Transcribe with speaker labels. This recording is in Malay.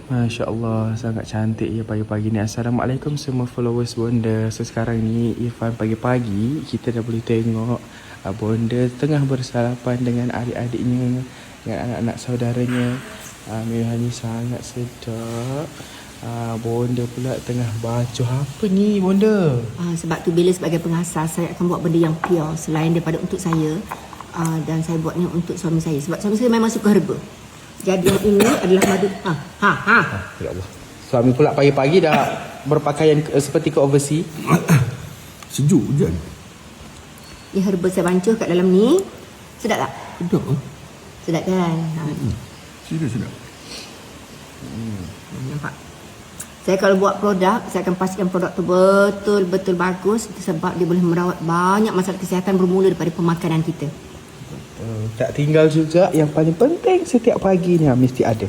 Speaker 1: Masya Allah, sangat cantik ya pagi-pagi ni. Assalamualaikum semua followers Bonda. So sekarang ni Irfan pagi-pagi kita dah boleh tengok Bonda tengah bersarapan dengan adik-adiknya, dengan anak-anak saudaranya. Memang ni sangat sedap. Bonda pula tengah baca apa ni Bonda?
Speaker 2: Sebab tu bila sebagai pengasas saya akan buat benda yang pure selain daripada untuk saya, dan saya buatnya untuk suami saya. Sebab suami saya memang suka herba. Jadi yang ini adalah madu.
Speaker 1: Ya Allah. Suami pula pagi-pagi dah berpakaian seperti ke overseas.
Speaker 3: Sejuk je.
Speaker 2: Ni herba saya bancuh kat dalam ni. Sedap tak?
Speaker 3: Sedap kan?
Speaker 2: Sedap kan?
Speaker 3: Sedap.
Speaker 2: Nampak? Saya kalau buat produk, saya akan pastikan produk tu betul-betul bagus. Sebab dia boleh merawat banyak masalah kesihatan bermula daripada pemakanan kita.
Speaker 1: Tak tinggal juga yang paling penting setiap pagi ni mesti ada